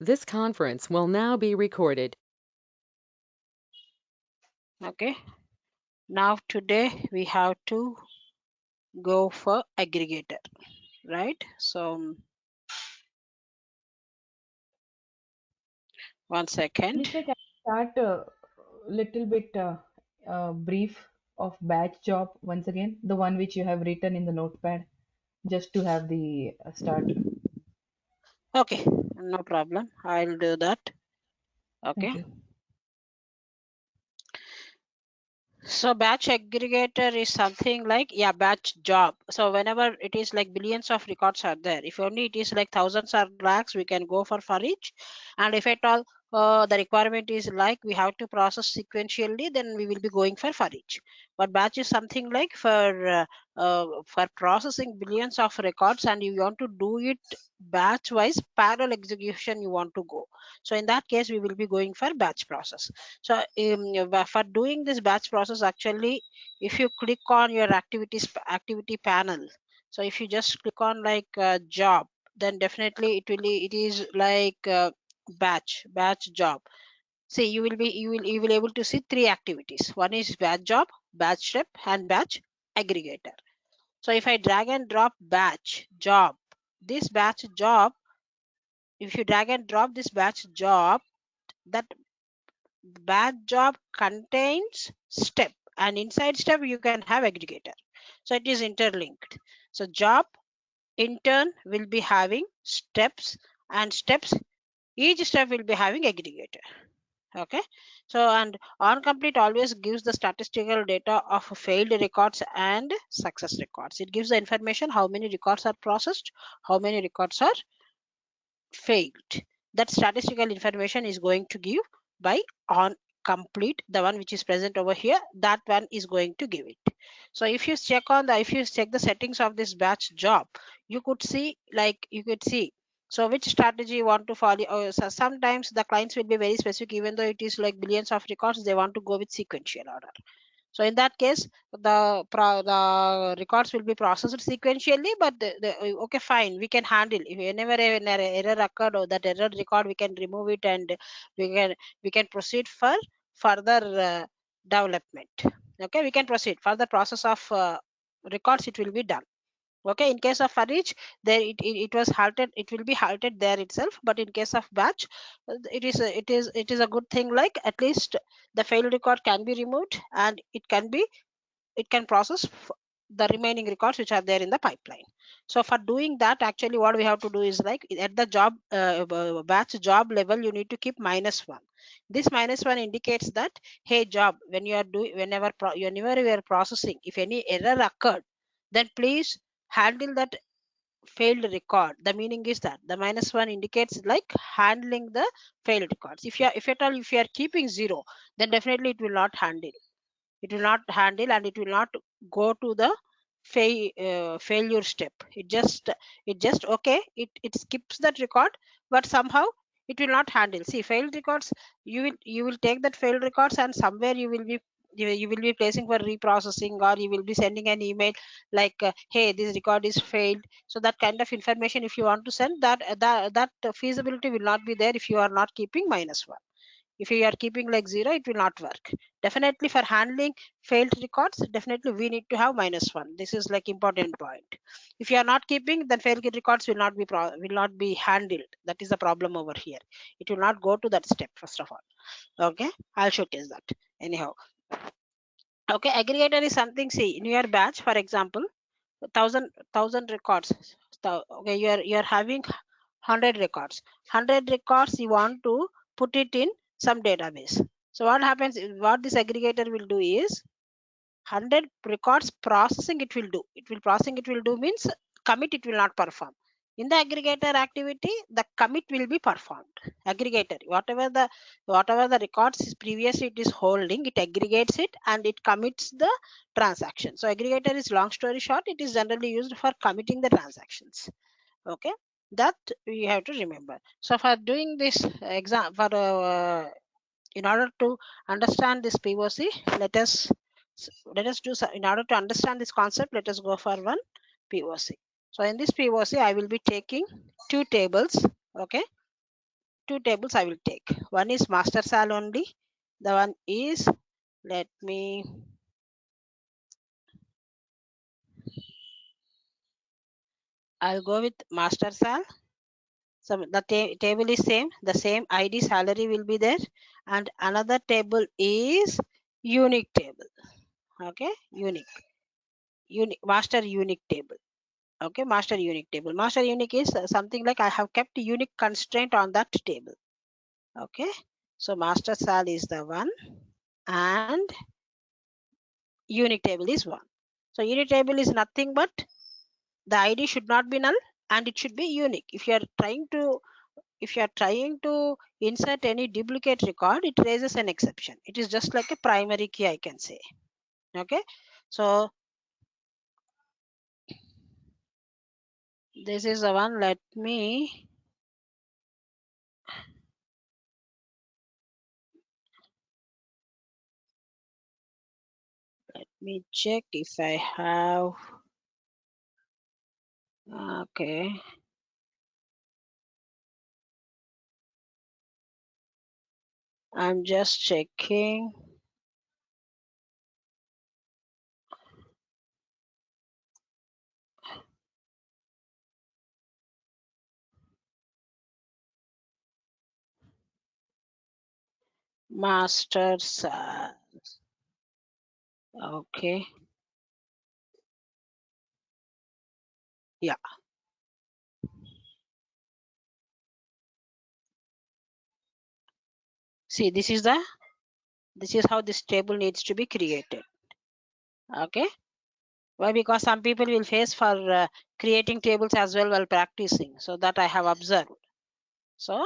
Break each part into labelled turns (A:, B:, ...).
A: This conference will now be recorded.
B: Okay, now today we have to go for aggregator, right? So one second.
C: Lisa, can you start a little bit brief of batch job once again, the one which you have written in the notepad, just to have the start.
B: Okay, no problem. I'll do that.
C: Thank
B: Okay.
C: you.
B: So batch aggregator is something like, yeah, batch job. So whenever it is like billions of records are there, if only it is like thousands or lakhs, we can go for each. And if at all the requirement is like we have to process sequentially, then we will be going for each. But batch is something like for processing billions of records, and you want to do it batch wise, parallel execution you want to go. So in that case, we will be going for batch process. So for doing this batch process, actually, if you click on your activity panel, so if you just click on like job, then definitely it is like batch job. See, you will able to see three activities. One is batch job, batch step, and batch aggregator. So if I drag and drop batch job, this batch job, if you drag and drop this batch job, that batch job contains step, and inside step you can have aggregator. So it is interlinked. So job in turn will be having steps, and steps, each step will be having aggregator. Okay. So and on complete always gives the statistical data of failed records and success records. It gives the information how many records are processed, how many records are failed. That statistical information is going to give by on complete, the one which is present over here, that one is going to give it. So if you check the settings of this batch job, you could see, so which strategy you want to follow. So sometimes the clients will be very specific, even though it is like billions of records, they want to go with sequential order. So in that case, the records will be processed sequentially, but okay, fine, we can handle. If whenever an error occurred or that error record, we can remove it, and we can proceed for further development. Okay, we can proceed for the process of records. It will be done. Okay, in case of arrange, there it was halted, it will be halted there itself. But in case of batch, it is a good thing, like at least the failed record can be removed, and it can process the remaining records which are there in the pipeline. So for doing that, actually what we have to do is like at the job batch job level, you need to keep -1. This -1 indicates that, hey job, when you are doing, whenever you are processing, if any error occurred, then please handle that failed record. The meaning is that the -1 indicates like handling the failed records. If at all if you are keeping 0, then definitely it will not handle and it will not go to the failure step. It just okay, it skips that record, but somehow it will not handle. See, failed records, you will take that failed records, and somewhere you will be placing for reprocessing, or you will be sending an email like hey, this record is failed. So that kind of information, if you want to send that feasibility will not be there if you are not keeping -1. If you are keeping like 0, it will not work. Definitely for handling failed records, definitely we need to have -1. This is like important point. If you are not keeping, then failed records will not be handled. That is the problem over here. It will not go to that step first of all. Okay, I'll showcase that anyhow. Okay, aggregator is something. See, in your batch, for example, thousand records. So, okay, you are having 100 records. 100 records you want to put it in some database. So what happens what this aggregator will do is 100 records processing it will do. It will do means commit it will not perform. In the aggregator activity, the commit will be performed. Aggregator, whatever the records is previously it is holding, it aggregates it and it commits the transaction. So aggregator is, long story short, it is generally used for committing the transactions. Okay, that we have to remember. So for doing this exam, for in order to understand this POC, let us in order to understand this concept, let us go for one POC. So in this POC, I will be taking two tables. Okay, two tables I will take. One is master sal only. The one is, let me, I'll go with master sal. So the table is same, the same ID salary will be there, and another table is unique table. Okay, unique master unique table. Okay, master unique table. Master unique is something like I have kept unique constraint on that table. Okay, so master sal is the one, and unique table is one. So unique table is nothing but the ID should not be null and it should be unique. If you are trying to insert any duplicate record, it raises an exception. It is just like a primary key, I can say. Okay, so this is the one. Let me check if I have. Okay, I'm just checking. Master sal. Okay, yeah. See, this is how this table needs to be created. Okay, why? Because some people will face for creating tables as well while practicing, so that I have observed. So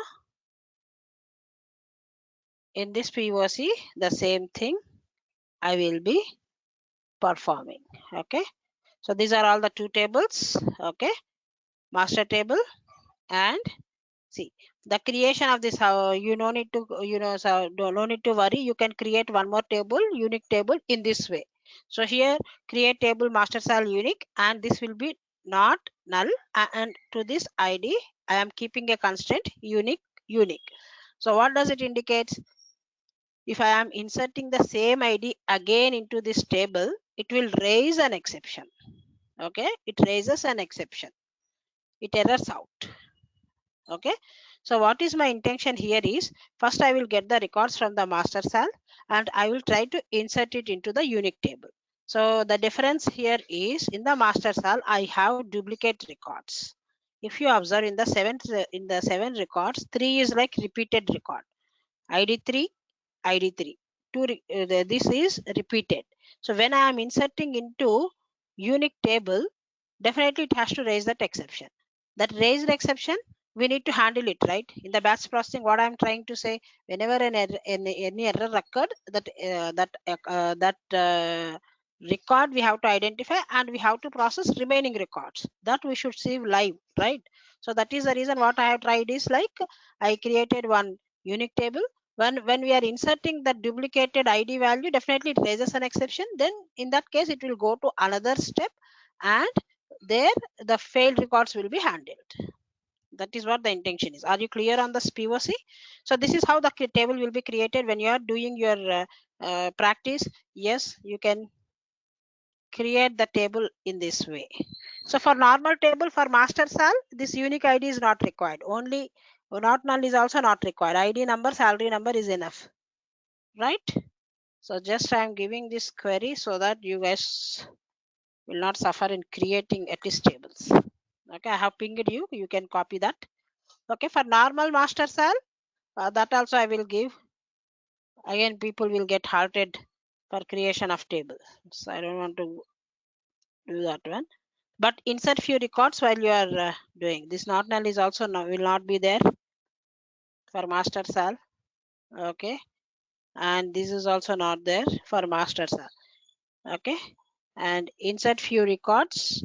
B: in this POC, the same thing I will be performing. Okay, so these are all the two tables. Okay, master table, and see the creation of this, how you no need to, so no need to worry, you can create one more table, unique table, in this way. So here, create table master sal unique, and this will be not null, and to this ID I am keeping a constraint unique. So what does it indicate? If I am inserting the same ID again into this table, it will raise an exception. Okay, it raises an exception, it errors out. Okay, so what is my intention here is, first I will get the records from the master sal and I will try to insert it into the unique table. So the difference here is, in the master sal I have duplicate records. If you observe in the seven records, 3 is like repeated record, id3 id3 this is repeated. So when I am inserting into unique table, definitely it has to raise that exception. That raised exception, we need to handle it, right? In the batch processing, what I'm trying to say, whenever any error occurred, that record we have to identify and we have to process remaining records, that we should see live, right? So that is the reason what I have tried is, like, I created one unique table. When we are inserting the duplicated ID value, definitely it raises an exception. Then in that case, it will go to another step, and there the failed records will be handled. That is what the intention is. Are you clear on this POC? So this is how the table will be created when you are doing your practice. Yes, you can create the table in this way. So for normal table, for master sal, this unique ID is not required. Only not null is also not required. ID number, salary number is enough, right? So just I am giving this query so that you guys will not suffer in creating at least tables. Okay, I have pinged you, you can copy that. Okay, for normal master sal, that also I will give. Again, people will get halted for creation of table, so I don't want to do that one. But insert few records while you are doing this. Not null is also will not be there for master sal. Okay, and this is also not there for master sal. Okay, and insert few records.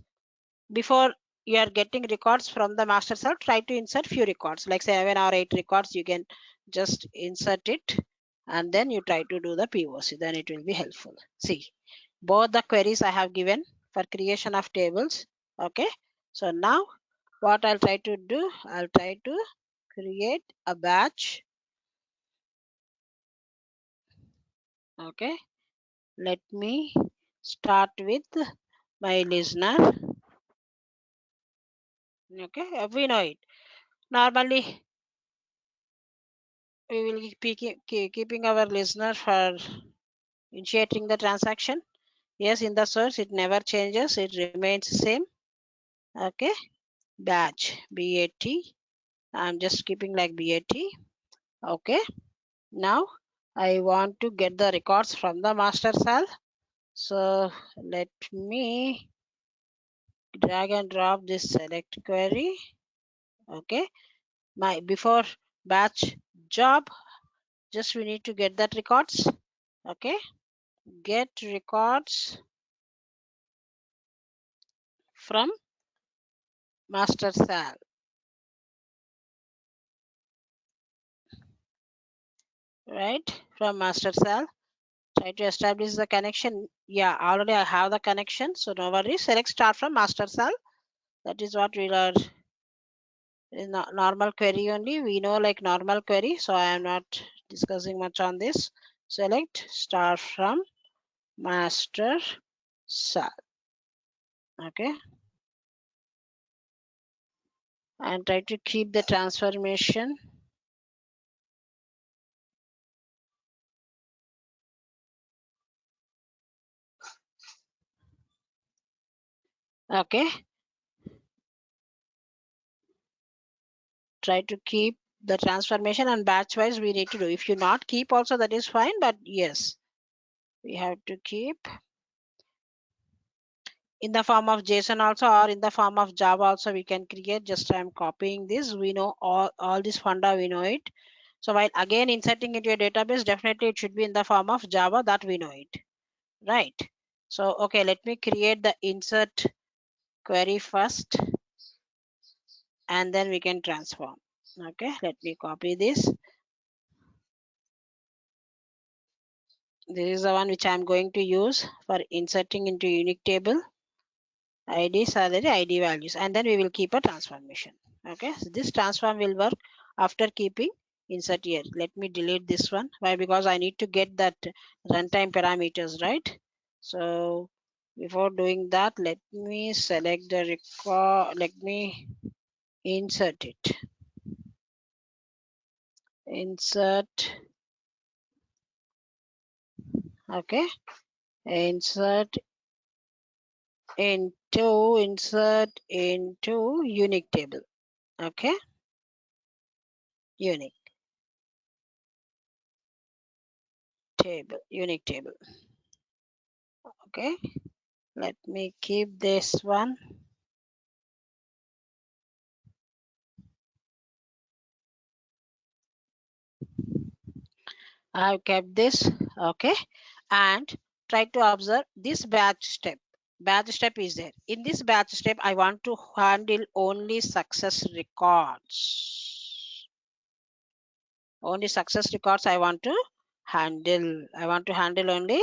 B: Before you are getting records from the master sal, try to insert few records, like 7 or 8 records. You can just insert it and then you try to do the POC, then it will be helpful. See, both the queries I have given for creation of tables. Okay, so now what I'll try to do, I'll try to create a batch. Okay, let me start with my listener. Okay, we know it. Normally, we will be keeping our listener for initiating the transaction. Yes, in the source, it never changes. It remains same. Okay, batch, BAT. I'm just keeping like BAT. Okay, now I want to get the records from the master cell. So let me drag and drop this select query. Okay, my before batch job, just we need to get that records. Okay, get records from master cell. Right, from master cell. Try to establish the connection. Yeah, already I have the connection, so no worries. Select start from master cell. That is what we are in normal query only. We know like normal query, so I am not discussing much on this. Select start from master cell. Okay, and try to keep the transformation. Okay, try to keep the transformation, and batch wise we need to do. If you not keep also, that is fine, but yes, we have to keep in the form of JSON also, or in the form of Java also we can create. Just I'm copying this. We know all this funda, we know it. So while again inserting into a database, definitely it should be in the form of Java, that we know it, right? So okay, let me create the insert query first, and then we can transform. Okay, let me copy this. This is the one which I'm going to use for inserting into unique table. ID salary, ID values, and then we will keep a transformation. Okay, so this transform will work after keeping insert here. Let me delete this one. Why? Because I need to get that runtime parameters, right? So before doing that, let me select the record. Let me insert it. Insert. Okay, insert into unique table. Okay, unique table. Okay, let me keep this one. I have kept this. Okay, and try to observe this batch step. Batch step is there. In this batch step, I want to handle only success records. Only success records I want to handle. I want to handle only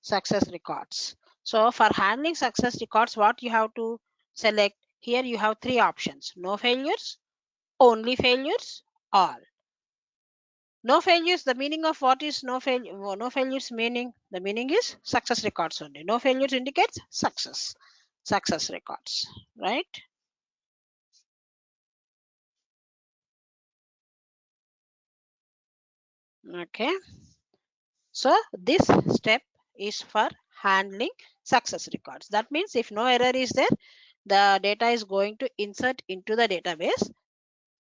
B: success records. So for handling success records, what you have to select here, you have three options: no failures, only failures, all. No failures, the meaning of what is no failure? No failures meaning, the meaning is success records only. No failures indicates success records, right? Okay, so this step is for handling success records. That means if no error is there, the data is going to insert into the database.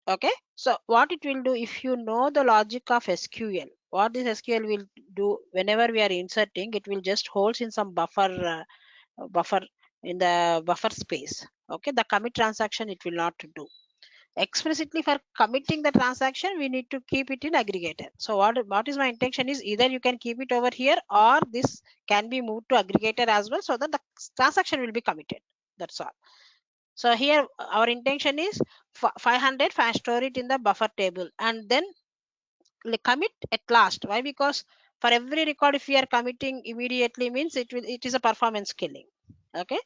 B: Okay, so what it will do, if you know the logic of SQL, what this SQL will do, whenever we are inserting, it will just holds in some buffer in the buffer space. Okay, the commit transaction it will not do. Explicitly for committing the transaction, we need to keep it in aggregator. So what is my intention is, either you can keep it over here, or this can be moved to aggregator as well, so that the transaction will be committed. That's all. So here our intention is 500 store it in the buffer table, and then commit at last. Why? Because for every record, if we are committing immediately, means it is a performance killing. Okay,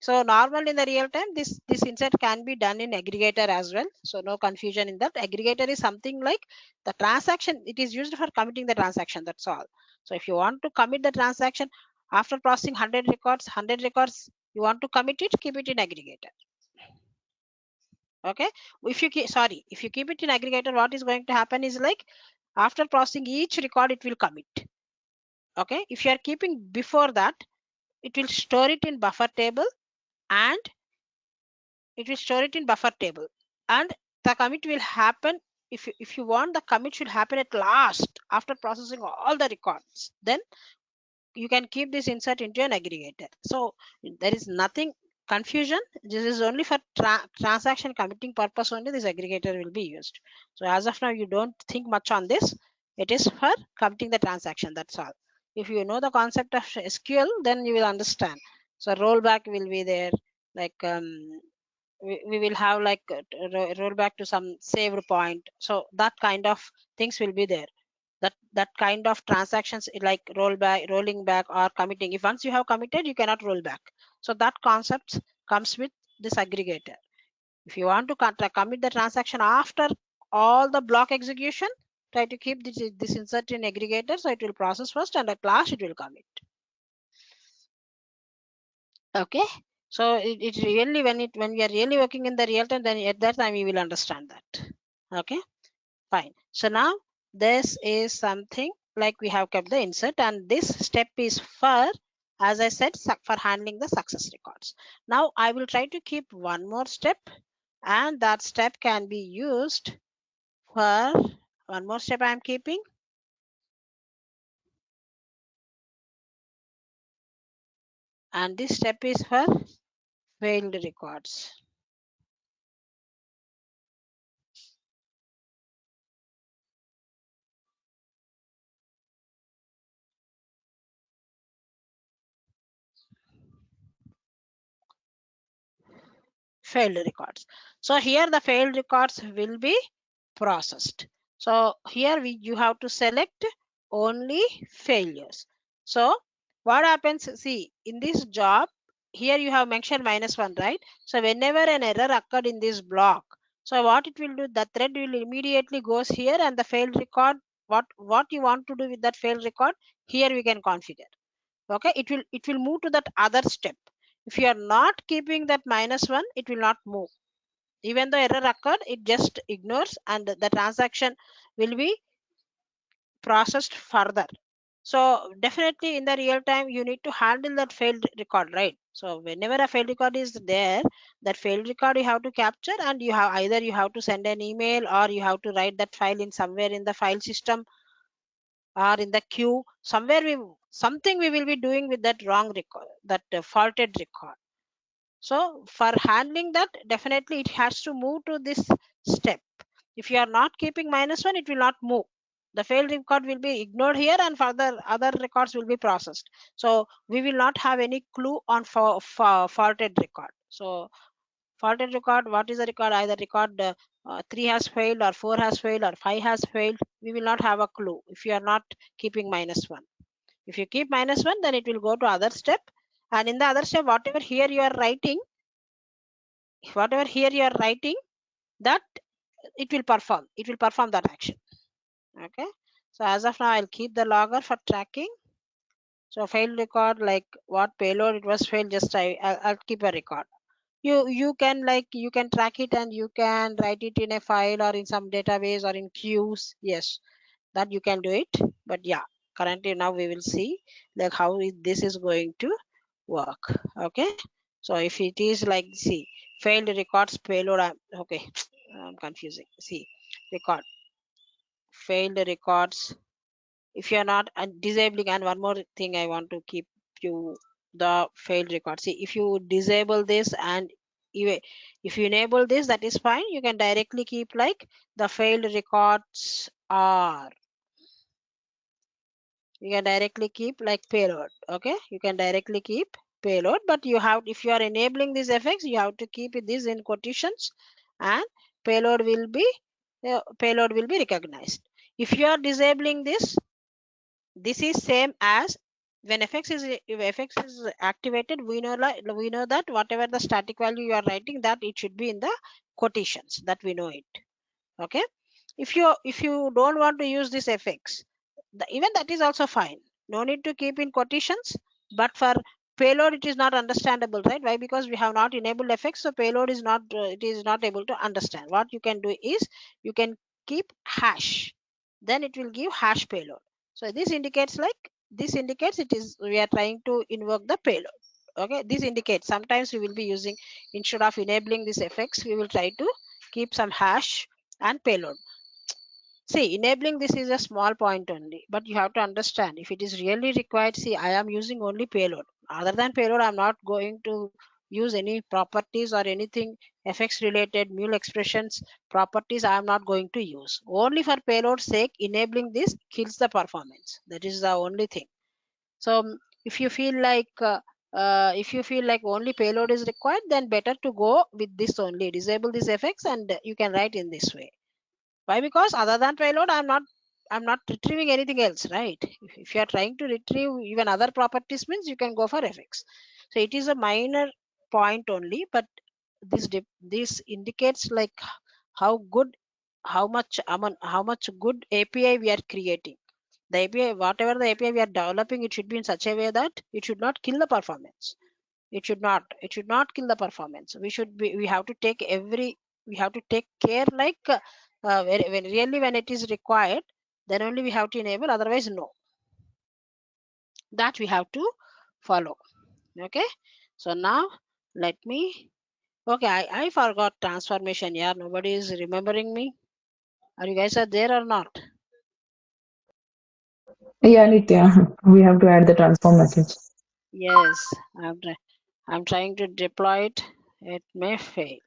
B: So normally in the real time, this insert can be done in aggregator as well. So no confusion in that. Aggregator is something like the transaction. It is used for committing the transaction. That's all. So if you want to commit the transaction after processing 100 records, you want to commit it, keep it in aggregator. Okay. If you keep it in aggregator, what is going to happen is like after processing each record, it will commit. Okay. If you are keeping before that, it will store it in buffer table and and the commit will happen. If you want, the commit should happen at last after processing all the records, then you can keep this insert into an aggregator. So there is nothing confusion. This is only for transaction committing purpose only. This aggregator will be used. So as of now, you don't think much on this. It is for committing the transaction. That's all. If you know the concept of SQL, then you will understand. So rollback will be there, like we will have like roll back to some saved point. So that kind of things will be there. That kind of transactions like rolling back or committing. If once you have committed, you cannot roll back. So that concept comes with this aggregator. If you want to commit the transaction after all the block execution, try to keep this insert in aggregator, so it will process first and at last it will commit. Okay. So it really, when we are really working in the real time, then at that time we will understand that. Okay, fine. So now this is something like we have kept the insert, and this step is for, as I said, for handling the success records. Now I will try to keep one more step, and that step can be used for one more step I am keeping. And this step is for failed records. Failed records. So here the failed records will be processed. So here you have to select only failures. So what happens, see, in this job, here you have mentioned -1, right? So whenever an error occurred in this block, so what it will do, the thread will immediately goes here, and the failed record, what you want to do with that failed record, here we can configure. Okay, it will move to that other step. If you are not keeping that -1, it will not move. Even though error occurred, it just ignores, and the transaction will be processed further. So definitely in the real time, you need to handle that failed record, right? So whenever a failed record is there, that failed record you have to capture, and you have either you have to send an email, or you have to write that file in somewhere in the file system, or in the queue somewhere. Something we will be doing with that wrong record, that faulted record. So for handling that, definitely it has to move to this step. If you are not keeping -1, it will not move. The failed record will be ignored here, and further other records will be processed. So we will not have any clue on faulted record. So faulted record, what is the record? Either record 3 has failed, or 4 has failed, or 5 has failed. We will not have a clue if you are not keeping -1. If you keep -1, then it will go to other step. And in the other step, whatever here you are writing, that it will perform that action. Okay. So as of now, I'll keep the logger for tracking. So failed record, like what payload it was failed, just I'll keep a record. You can track it, and you can write it in a file or in some database or in queues. Yes, that you can do it. But yeah, currently now we will see like how this is going to work. Okay. So if it is like, see, failed records payload, okay, I'm confusing. See, record, failed records. If you are not disabling, and one more thing I want to keep you, the failed record. See, if you disable this, and if you enable this, that is fine. You can directly keep like the failed records are, you can directly keep like payload. Okay, you can directly keep payload, but you have, if you are enabling these effects, you have to keep this in quotations, and payload will be recognized. If you are disabling this, this is same as When if fx is activated, we know that whatever the static value you are writing, that it should be in the quotations, that we know it. Okay, if you don't want to use this fx, even that is also fine, no need to keep in quotations. But for payload it is not understandable, right? Why? Because we have not enabled fx, so payload is not it is not able to understand. What you can do is you can keep hash, then it will give hash payload. So this indicates it is we are trying to invoke the payload. Okay, this indicates sometimes we will be using, instead of enabling this fx, we will try to keep some hash and payload. See, enabling this is a small point only, but you have to understand if it is really required. See, I am using only payload. Other than payload, I'm not going to use any properties or anything FX related mule expressions properties. I am not going to use. Only for payload sake, enabling this kills the performance. That is the only thing. So if you feel like only payload is required, then better to go with this only. Disable this FX and you can write in this way. Why? Because other than payload, I'm not retrieving anything else, right? If you are trying to retrieve even other properties, means you can go for fx. So it is a minor point only, but this indicates like how good, how much good API we are creating. The API, whatever the API we are developing, it should be in such a way that it should not kill the performance. It should not kill the performance. We have to take care, like when it is required, then only we have to enable, otherwise no. That we have to follow. Okay, so now let me, okay, I forgot transformation. Yeah, nobody is remembering me. Are you guys are there or not?
C: Yeah, Nitya, we have to add the transform message.
B: Yes, I'm trying to deploy it. It may fail.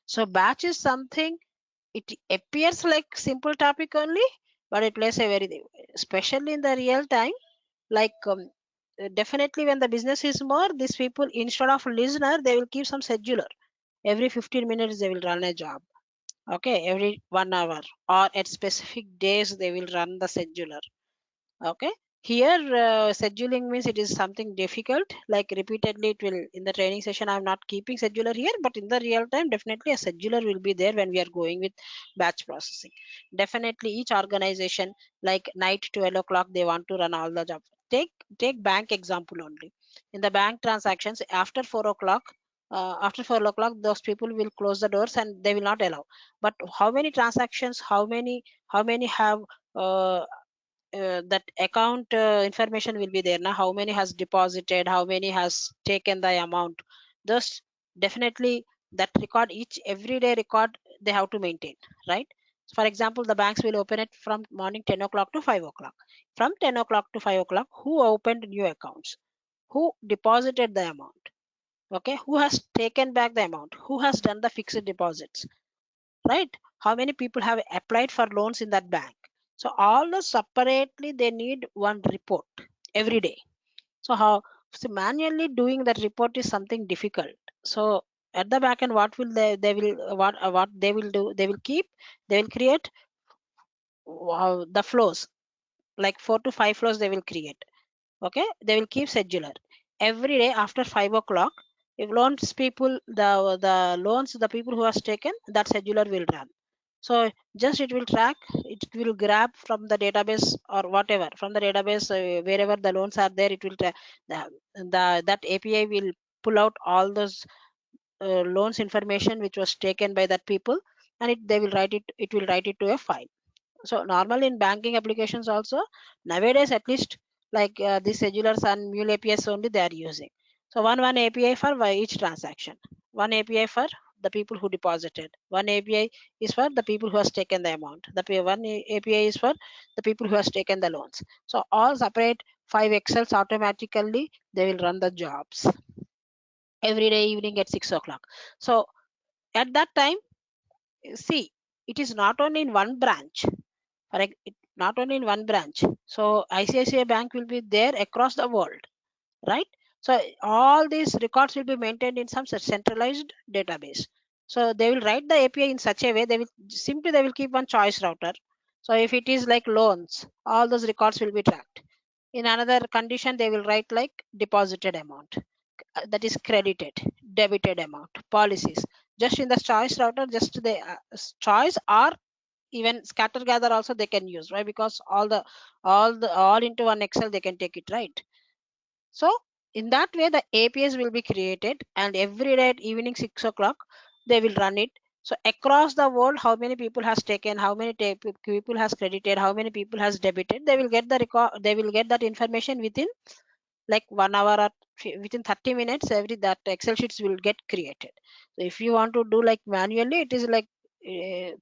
B: So batch is something, it appears like simple topic only, but it plays a very, especially in the real time, like definitely when the business is more, these people, instead of listener, they will keep some scheduler. Every 15 minutes they will run a job. Okay, every 1 hour or at specific days they will run the scheduler. Okay, here scheduling means it is something difficult, like repeatedly it will, in the training session I'm not keeping scheduler here, but in the real time definitely a scheduler will be there when we are going with batch processing. Definitely each organization, like night 12 o'clock they want to run all the job. Take bank example only. In the bank transactions, after 4 o'clock, after 4 o'clock those people will close the doors and they will not allow. But how many transactions, how many have uh, that account information will be there now, how many has deposited, how many has taken the amount. Thus definitely that record, each everyday record they have to maintain, right? For example, the banks will open it from morning 10 o'clock to 5 o'clock. From 10 o'clock to 5 o'clock, who opened new accounts, who deposited the amount, okay, who has taken back the amount, who has done the fixed deposits, right? How many people have applied for loans in that bank. So all those separately they need one report every day. So so manually doing that report is something difficult. So at the back end, what will they will what they will do, they will create the flows, like 4 to 5 flows they will create. Okay, they will keep scheduler every day after 5 o'clock. If loans people, the loans, the people who has taken, that scheduler will run. So just it will track, it will grab from the database or whatever, from the database, wherever the loans are there, it will that API will pull out all those loans information which was taken by that people, and they will write it will write it to a file. So normally in banking applications also, nowadays at least, like these schedulers and mule APIs only they are using. So one API for each transaction, one API for the people who deposited, one API is for the people who has taken the amount, one API is for the people who has taken the loans. So all separate 5 excels, automatically they will run the jobs every day evening at 6 o'clock. So at that time, see, it is not only in one branch, not only in one branch. So ICICI Bank will be there across the world, right? So all these records will be maintained in some such centralized database. So they will write the API in such a way, they will keep one choice router. So if it is like loans, all those records will be tracked. In another condition, they will write like deposited amount, that is credited, debited amount, policies. Just in the choice router, just the choice, or even scatter gather also they can use. Why? Because all into one Excel they can take it, right? So in that way, the APIs will be created, and every day at evening 6 o'clock they will run it. So across the world, how many people has taken, how many people has credited, how many people has debited, they will get the record. They will get that information within like 1 hour or within 30 minutes. Every that Excel sheets will get created. So if you want to do like manually, it is like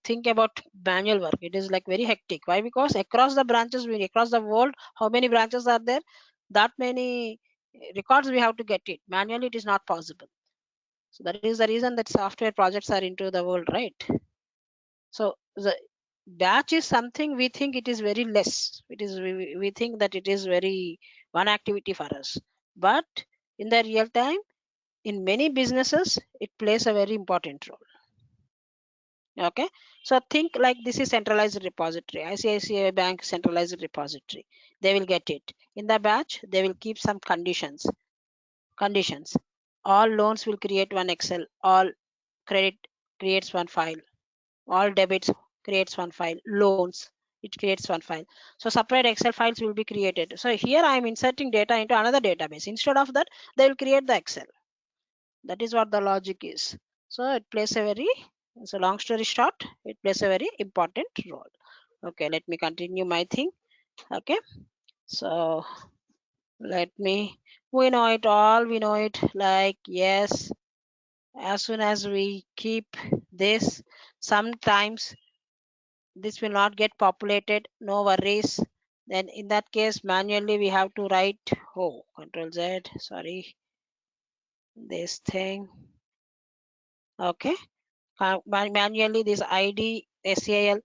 B: think about manual work. It is like very hectic. Why? Because across the branches, across the world, how many branches are there? That many records we have to get it manually. It is not possible. So that is the reason that software projects are into the world, right? So the batch is something we think it is very less. It is we think that it is very one activity for us, but in the real time, in many businesses, it plays a very important role. Okay, so think like this is centralized repository. ICICI Bank centralized repository. They will get it in the batch. They will keep some conditions. All loans will create one Excel. All credit creates one file. All debits creates one file. Loans, it creates one file. So separate Excel files will be created. So here I am inserting data into another database. Instead of that, they will create the Excel. That is what the logic is. So it plays a very, so long story short, it plays a very important role. Okay, let me continue my thing. Okay, so let me, we know it all, we know it, like yes, as soon as we keep this, sometimes this will not get populated, no worries. Then in that case, manually we have to write, oh, Control Z, sorry, this thing. Okay, manually this ID, SAL.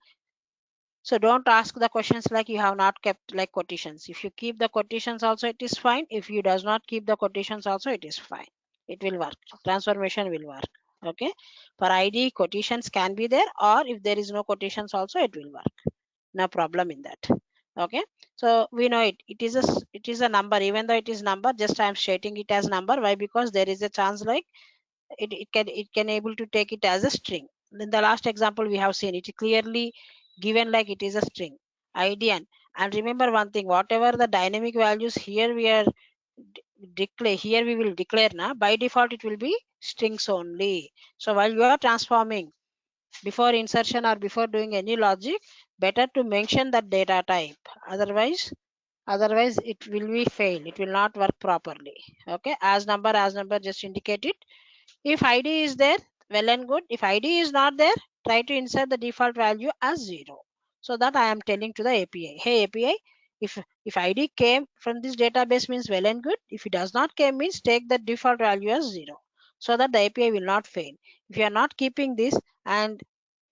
B: So don't ask the questions like you have not kept like quotations. If you keep the quotations also, it is fine. If you does not keep the quotations also, it is fine. It will work. Transformation will work. Okay, for ID, quotations can be there, or if there is no quotations also, it will work. No problem in that. Okay, so we know it is a number. Even though it is number, just I am stating it as number. Why? Because there is a chance like it can able to take it as a string. In the last example we have seen, it clearly given like it is a string id. And remember one thing, whatever the dynamic values here we are declare, here we will declare now, by default it will be strings only. So while you are transforming, before insertion or before doing any logic, better to mention that data type. Otherwise it will be fail, it will not work properly. Okay, as number just indicate it. If ID is there, well and good. If ID is not there, try to insert the default value as 0. So that I am telling to the API, hey API, if ID came from this database means well and good. If it does not came means take the default value as 0. So that the API will not fail. If you are not keeping this, and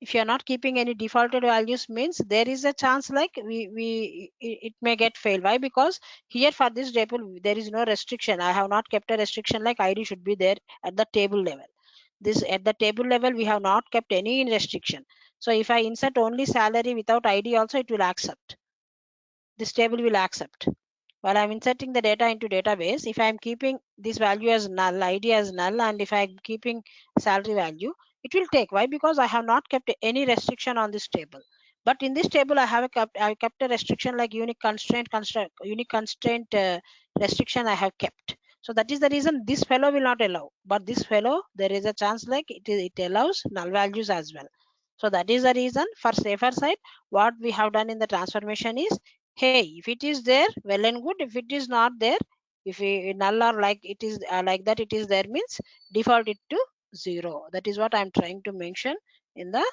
B: if you are not keeping any defaulted values means there is a chance like it may get failed. Why? Because here for this table there is no restriction. I have not kept a restriction like ID should be there at the table level. This at the table level we have not kept any restriction. So if I insert only salary without ID also, it will accept. This table will accept. While I'm inserting the data into database, if I'm keeping this value as null, ID as null, and if I'm keeping salary value, it will take. Why? Because I have not kept any restriction on this table. But in this table, I kept a restriction like unique constraint restriction I have kept. So that is the reason this fellow will not allow. But this fellow, there is a chance like it allows null values as well. So that is the reason, for safer side, what we have done in the transformation is, hey, if it is there, well and good. If it is not there, if we null or like it is like that it is there means default it to 0. That is what I'm trying to mention in the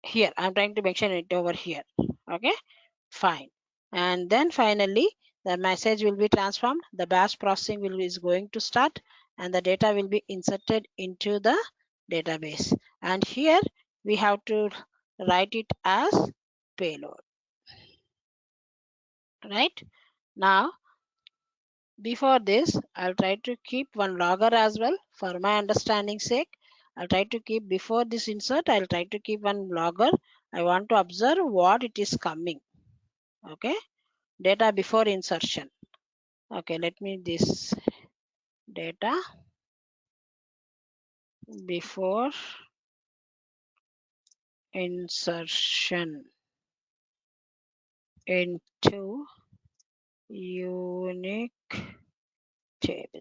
B: here. I'm trying to mention it over here. Okay, fine. And then finally the message will be transformed, the batch processing is going to start, and the data will be inserted into the database. And here we have to write it as payload. Right now, before this, I'll try to keep one logger as well for my understanding sake. I'll try to keep before this insert, I'll try to keep one logger. I want to observe what it is coming. Okay, data before insertion. Okay, let me this data before insertion into unique table.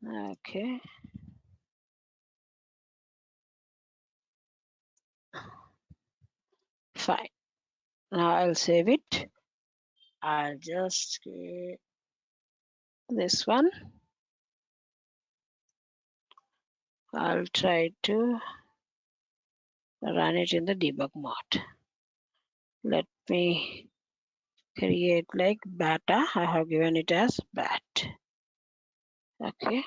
B: Okay. Fine. Now I'll save it. I'll just create this one. I'll try to run it in the debug mode. Let me create like beta. I have given it as bat. Okay.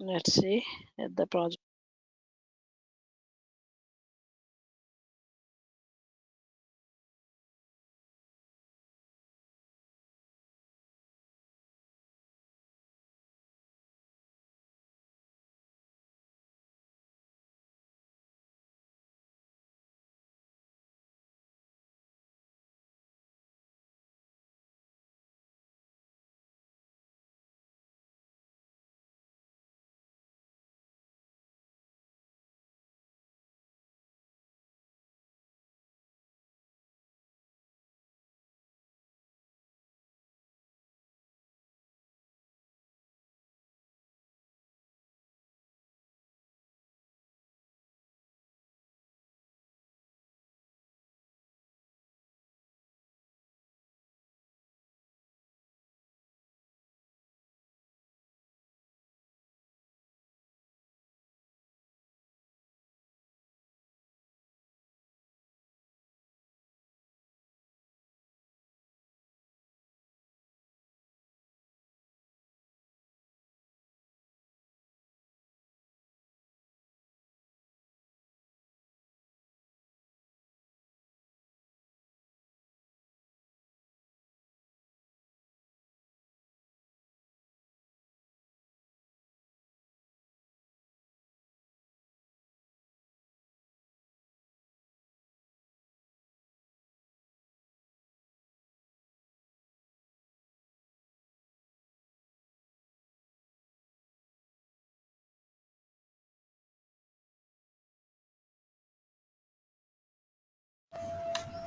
B: Let's see at the project.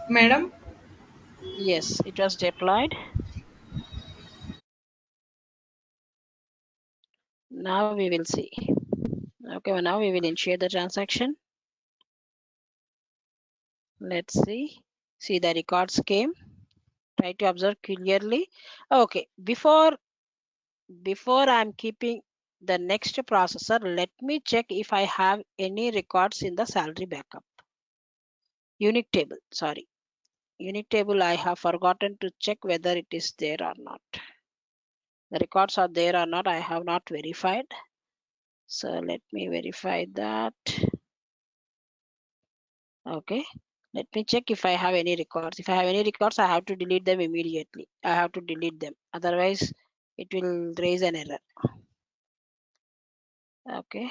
C: Madam,
B: Yes, it was deployed. Now we will see. Okay, well, now we will initiate the transaction. Let's see. See the records came. Try to observe clearly. Okay, before I'm keeping the next processor, let me check if I have any records in the salary backup. Unique table, sorry. Unique table, I have forgotten to check whether it is there or not. The records are there or not, I have not verified. So let me verify that. Okay. Let me check if I have any records. If I have any records, I have to delete them immediately. I have to delete them. Otherwise, it will raise an error. Okay.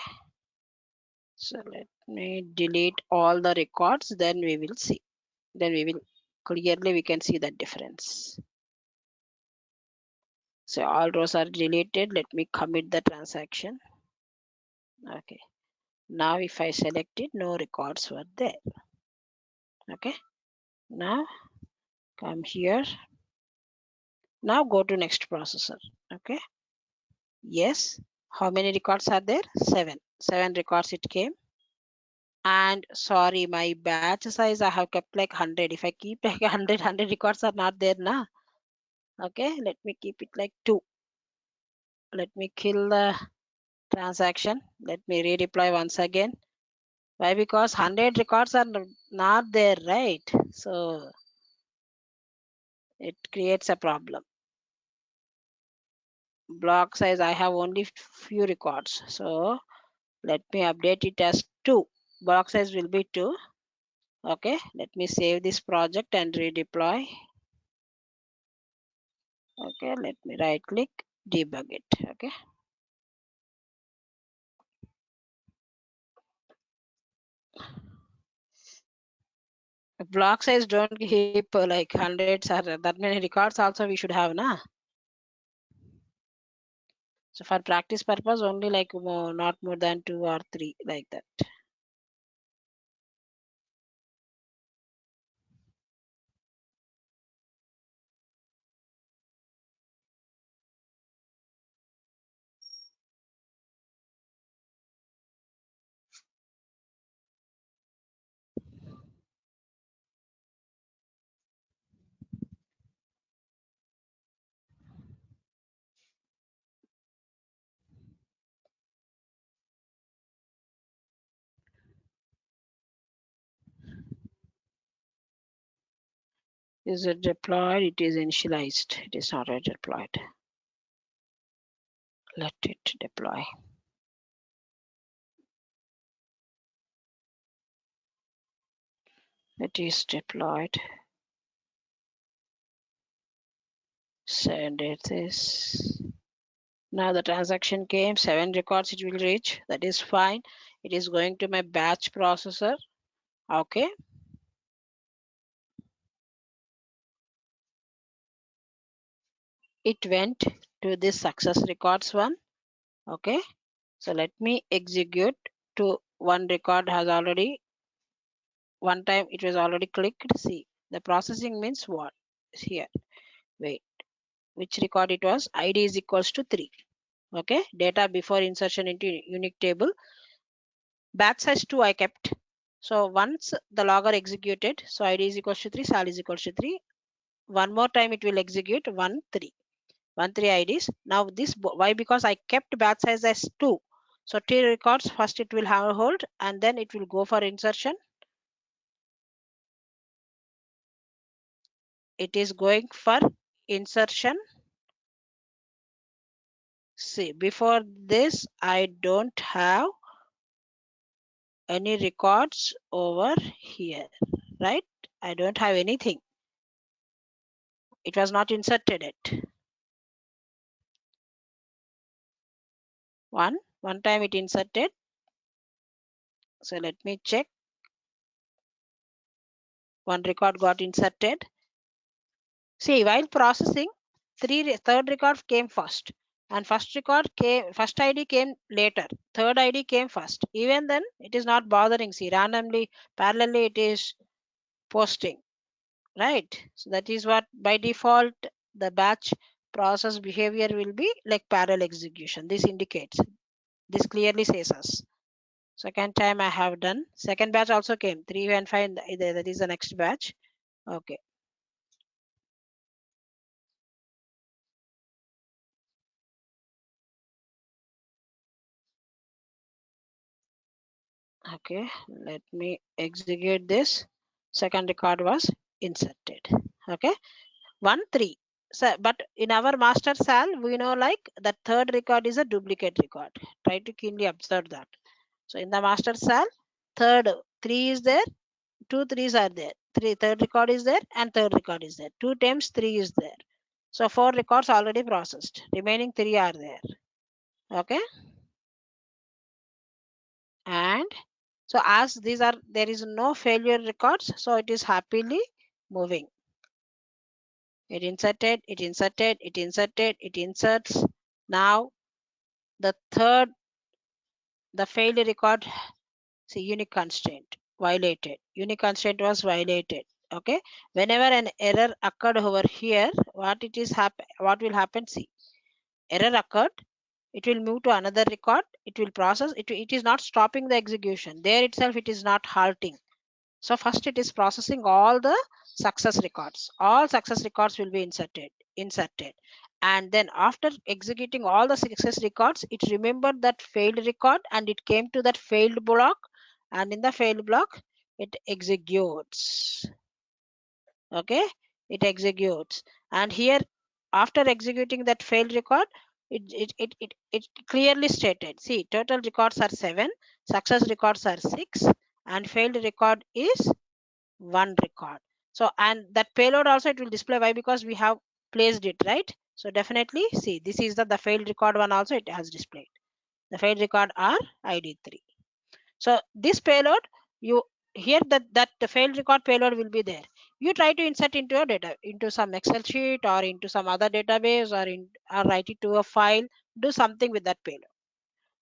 B: So let me delete all the records, then we will see. Then we can see the difference. So all rows are deleted. Let me commit the transaction. Okay. Now if I select it, no records were there. Okay. Now come here. Now go to next processor. Okay. Yes. How many records are there? 7. 7 records it came. And sorry, my batch size I have kept like 100. If I keep like 100 records are not there now. Okay, let me keep it like 2. Let me kill the transaction. Let me redeploy once again. Why? Because 100 records are not there, right? So it creates a problem. Block size, I have only few records. So let me update it as 2. block size will be 2. Okay, let me save this project and redeploy. Okay, let me right click, debug it. Okay, block size don't keep like hundreds or that many records also we should have, na. So for practice purpose only like not more than 2 or 3 like that. Is it deployed? It is initialized. It is not yet deployed. Let it deploy. It is deployed. Send it this. Now the transaction came, 7 records it will reach. That is fine. It is going to my batch processor. Okay. It went to this success records one. Okay. So let me execute to one record has already, one time it was already clicked. See, the processing means what? Here. Wait. Which record it was? ID is equals to 3. Okay. Data before insertion into unique table. Batch size 2 I kept. So once the logger executed, so ID is equals to 3, sal is equals to 3. One more time it will execute 1, 3. 1, 3 IDs. Now this, why? Because I kept batch size as 2. So 3 records, first it will have a hold and then it will go for insertion. It is going for insertion. See, before this, I don't have any records over here, right? I don't have anything. It was not inserted yet. One time it inserted. So let me check. One record got inserted. See, while processing, third record came first, and first ID came later. Third ID came first. Even then, it is not bothering. See, randomly, parallelly, it is posting, right? So that is what by default the batch process behavior will be like parallel execution. This indicates. This clearly says us. Second time I have done. Second batch also came 3 and 5. That is the next batch. Okay. Okay, let me execute this. Second record was inserted. Okay, 1, 3. So, but in our master sal, we know like the third record is a duplicate record. Try to keenly observe that. So in the master sal, third 3 is there, 2 3s are there. Third record is there and third record is there. 2 times 3 is there. So 4 records already processed. Remaining 3 are there. Okay. And so as these are, there is no failure records, so it is happily moving. It inserted, it inserted, it inserted, it inserts. Now the third, the failed record, see, unique constraint violated. Unique constraint was violated. Okay, whenever an error occurred over here, what will happen? See, error occurred, it will move to another record, it will process it. It is not stopping the execution there itself, it is not halting. So first it is processing all the success records. All success records will be inserted. And then after executing all the success records, it remembered that failed record and it came to that failed block. And in the failed block, it executes. Okay, it executes. And here, after executing that failed record, it clearly stated, see, total records are 7, success records are 6, and failed record is 1 record. So, and that payload also it will display. Why? Because we have placed it, right? So definitely see, this is the failed record one also it has displayed. The failed record are ID3. So this payload, you here that the failed record payload will be there. You try to insert into your data, into some Excel sheet or into some other database, or write it to a file. Do something with that payload.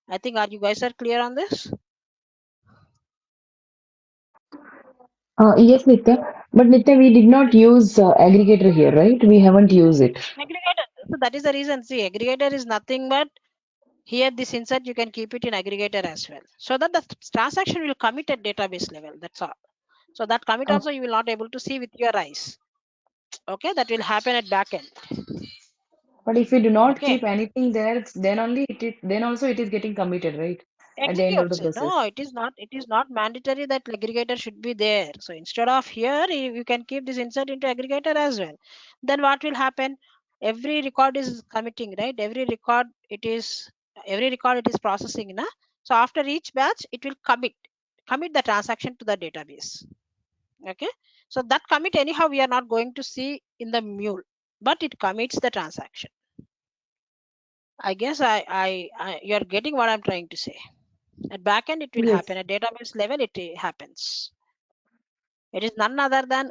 B: I think are you guys are clear on this?
C: Yes, Nitya. But Nitya, we did not use aggregator here, right? We haven't used it.
B: Aggregator. So that is the reason. See, aggregator is nothing but here this insert you can keep it in aggregator as well, so that the transaction will commit at database level. That's all. So that commit
C: Oh,
B: also you will not able to see with your eyes. Okay, that will happen at backend.
C: but if we do not
B: Okay,
C: keep anything there, then only then also it is getting committed, right? At the end of the
B: executes.
C: process.
B: No, it is not. It is not mandatory that aggregator should be there. So instead of here, you can keep this insert into aggregator as well. Then what will happen? Every record is committing, right? Every record it is processing, na? So after each batch, it will commit the transaction to the database. Okay. So that commit anyhow we are not going to see in the mule, but it commits the transaction. I guess you're getting what I'm trying to say. At backend, it will
C: Yes.
B: happen. At database level, it happens. It is none other than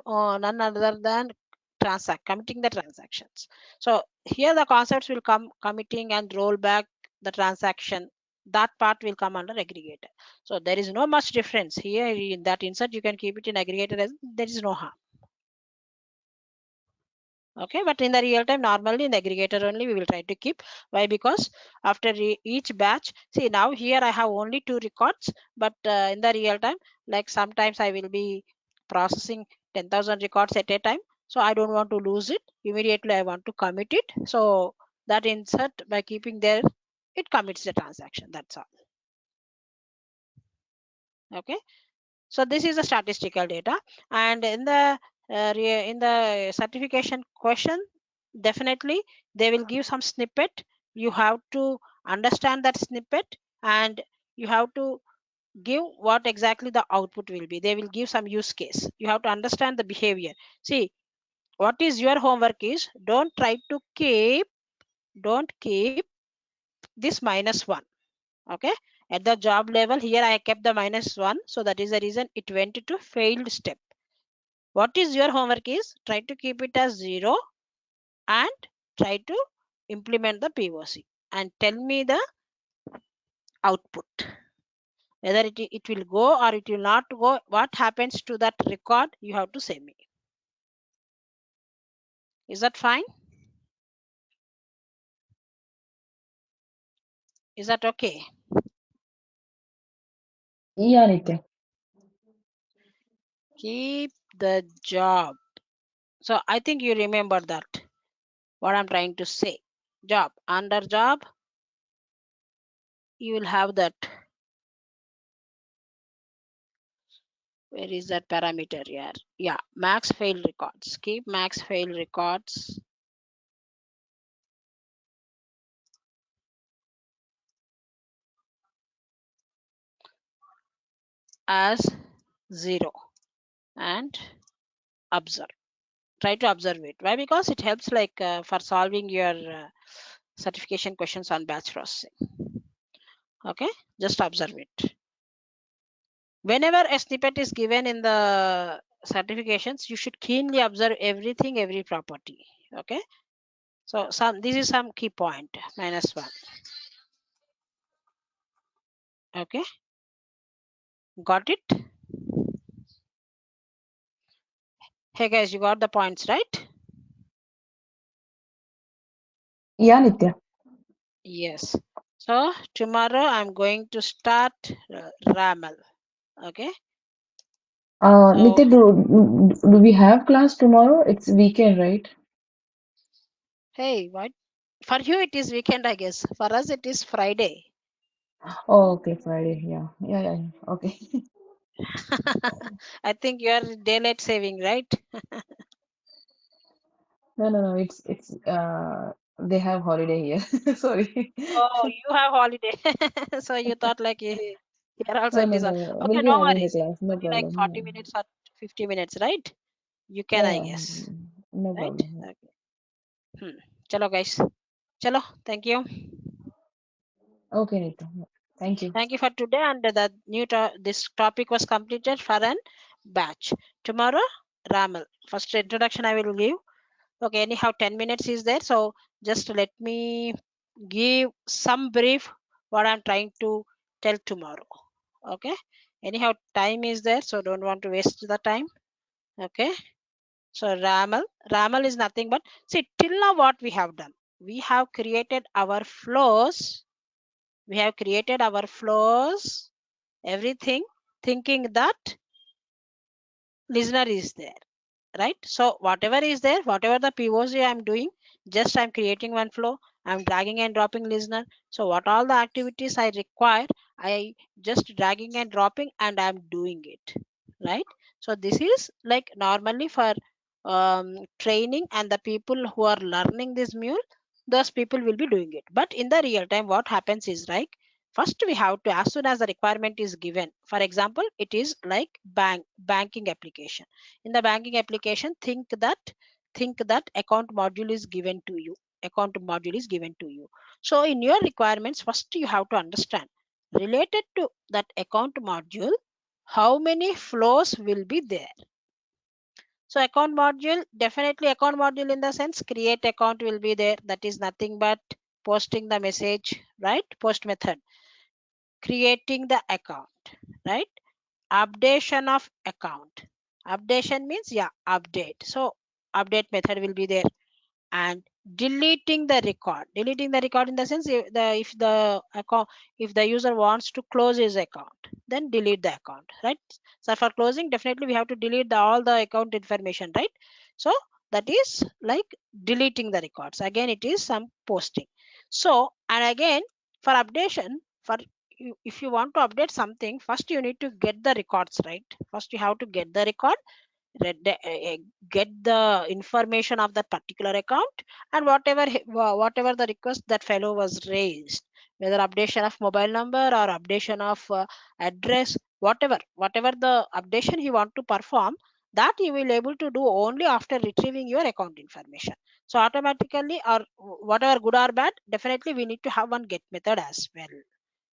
B: committing the transactions. So here the concepts will come committing and roll back the transaction. That part will come under aggregator. So there is no much difference here in that insert. You can keep it in aggregator as there is no harm. Okay, but in the real time, normally in the aggregator only we will try to keep. Why? Because after each batch, see now here I have only 2 records, but in the real time, like sometimes I will be processing 10,000 records at a time, so I don't want to lose it immediately. I want to commit it. So that insert by keeping there, it commits the transaction. That's all. Okay, so this is the statistical data, and in the certification question, definitely they will give some snippet. You have to understand that snippet, and you have to give what exactly the output will be. They will give some use case. You have to understand the behavior. See, what is your homework is, don't keep this -1. Okay, at the job level here I kept the -1, so that is the reason it went to failed step. What is your homework is, try to keep it as 0 and try to implement the POC and tell me the output, whether it will go or it will not go. What happens to that record, you have to say me. Is that fine? Is that okay?
C: Yeah, Nitya.
B: Keep the job. So I think you remember that what I'm trying to say. Job, under job you will have that. Where is that parameter here? Yeah, max fail records. Keep max fail records as 0 and observe. Try to observe it. Why? Because it helps like for solving your certification questions on batch processing. Okay, just observe it. Whenever a snippet is given in the certifications, you should keenly observe everything, every property. Okay, so this is some key point. -1. Okay, got it? Hey guys, you got the points, right?
C: Yeah, Nitya.
B: Yes. So tomorrow I'm going to start RAML. Okay. So
C: Nitya, do we have class tomorrow? It's weekend, right?
B: hey, what? For you it is weekend, I guess. For us it is Friday.
C: Oh, okay, Friday. Yeah, yeah, yeah. Yeah. Okay.
B: I think you are daylight saving, right?
C: No, no, no. It's they have holiday here. Sorry.
B: Oh, you have holiday. So you thought like Here also
C: No,
B: it
C: no,
B: is.
C: no.
B: Okay,
C: We'll be
B: no
C: having the
B: worries.
C: class. No
B: Only like
C: problem.
B: 40
C: Yeah.
B: minutes or 50 minutes, right? You can,
C: Yeah,
B: I
C: yeah.
B: guess.
C: No
B: Right?
C: problem. Yeah.
B: Okay. Chalo, guys. Chalo. Thank you.
C: Okay, Nita. Yeah. Thank you.
B: Thank you for today. And the new this topic was completed for an batch. Tomorrow, Ramal. First introduction I will give. Okay, anyhow, 10 minutes is there. So just let me give some brief what I'm trying to tell tomorrow. Okay. Anyhow, time is there, so don't want to waste the time. Okay. So Ramal is nothing but, see, till now what we have done. We have created our flows. We have created our flows, everything, thinking that listener is there, right? So whatever is there, whatever the POC I'm doing, just I'm creating one flow, I'm dragging and dropping listener. So what all the activities I require, I just dragging and dropping and I'm doing it, right? So this is like normally for training, and the people who are learning this mule, those people will be doing it. But in the real time, what happens is, right, first we have to, as soon as the requirement is given, for example, it is like banking application. In the banking application, think that account module is given to you. Account module is given to you. So in your requirements, first you have to understand, related to that account module, how many flows will be there. So account module, definitely account module in the sense, create account will be there. That is nothing but posting the message, right? Post method, creating the account, right? Updation of account. Updation means, yeah, update. So update method will be there. And deleting the record. Deleting the record in the sense, if the user wants to close his account, then delete the account, right? So for closing, definitely we have to delete all the account information, right? So that is like deleting the records. Again, it is some posting. So, and again, for updation, for you, if you want to update something, first you need to get the records, right? First you have to get the record, get the information of that particular account, and whatever the request that fellow was raised, whether updation of mobile number or updation of address, whatever the updation he want to perform, that you will able to do only after retrieving your account information. So automatically, or whatever good or bad, definitely we need to have one get method as well.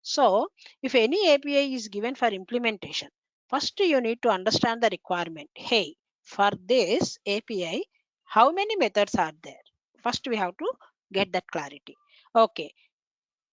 B: So if any API is given for implementation, first you need to understand the requirement. Hey, for this API, how many methods are there? First we have to get that clarity. Okay,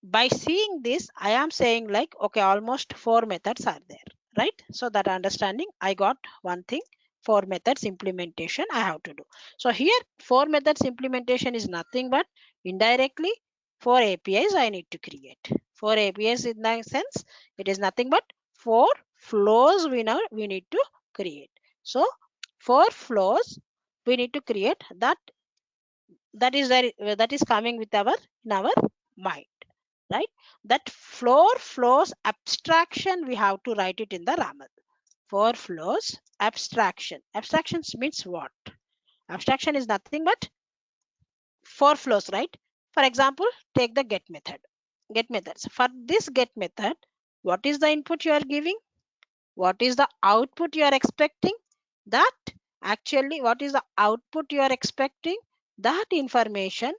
B: by seeing this, I am saying like, okay, almost 4 methods are there, right? So that understanding, I got one thing, 4 methods implementation I have to do. So here 4 methods implementation is nothing but indirectly 4 APIs I need to create. 4 APIs in that sense, it is nothing but 4 flows we need to create. So 4 flows we need to create, that is coming with our in our mind, right? That flows abstraction, we have to write it in the ramal. 4 flows abstraction. Abstractions means what? Abstraction is nothing but 4 flows, right? For example, take the get method. Get methods. For this get method, what is the input you are giving? What is the output you are expecting? That actually, what is the output you are expecting? That information,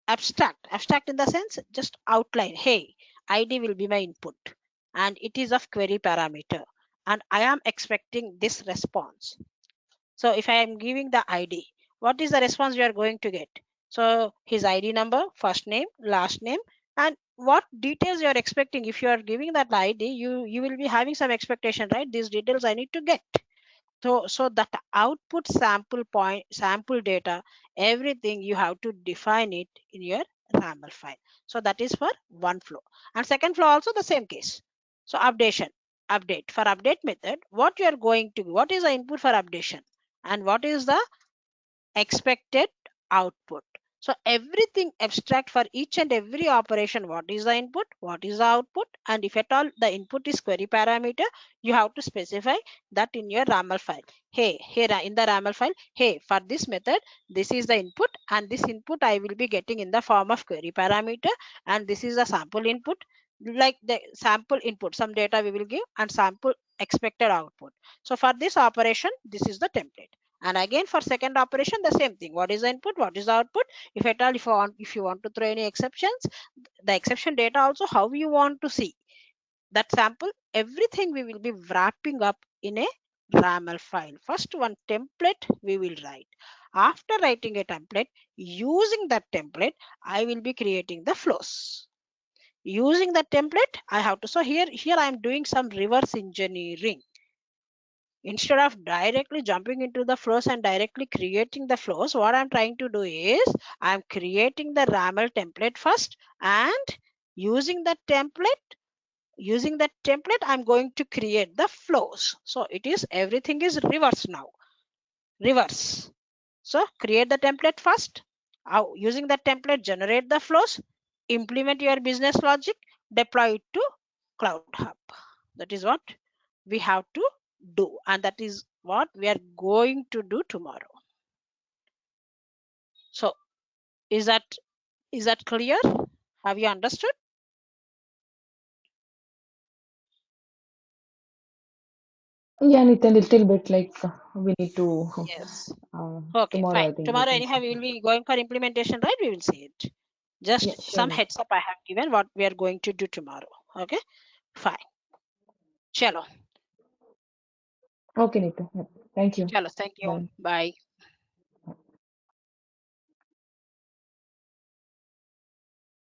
B: abstract in the sense, just outline, hey, id will be my input, and it is of query parameter, and I am expecting this response. So if I am giving the id, what is the response you are going to get? So his id number, first name, last name, and what details you are expecting. If you are giving that id, you will be having some expectation, right? These details I need to get. So that output, sample data, everything you have to define it in your raml file. So that is for one flow. And second flow also the same case. So update, for update method, what you are going to, what is the input for updation, and what is the expected output. So everything abstract for each and every operation. What is the input? What is the output? And if at all the input is query parameter, you have to specify that in your raml file. Hey, here in the raml file, hey, for this method, this is the input, and this input I will be getting in the form of query parameter, and this is the sample input. like the sample input, some data we will give and sample expected output. So for this operation, this is the template. And again for second operation, the same thing. What is the input? What is the output? If at all, if you want to throw any exceptions, the exception data also, how you want to see that sample, everything we will be wrapping up in a YAML file. First one template we will write. After writing a template, using that template, I will be creating the flows. Using the template, I have to, so here I am doing some reverse engineering. Instead of directly jumping into the flows and directly creating the flows, what I'm trying to do is I'm creating the YAML template first, and using that template, I'm going to create the flows. So it is, everything is reverse now. Reverse. So create the template first. Using that template, generate the flows, implement your business logic, deploy it to Cloud Hub. That is what we have to do, and that is what we are going to do tomorrow. So is that clear? Have you understood?
C: Yeah, Nitin, little bit like we need to.
B: Yes.
C: Uh,
B: Okay,
C: tomorrow, I
B: fine.
C: think we
B: Tomorrow
C: can
B: anyhow
C: start.
B: we will be going for implementation, right? We will see it.
C: Yeah,
B: Just
C: sure,
B: some
C: Nitin.
B: heads up I have given what we are going to do tomorrow. Okay, fine. Chalo.
C: Okay, Nitin. Yeah. Thank you.
B: Chalo. Thank you.
C: Bye.
B: Bye.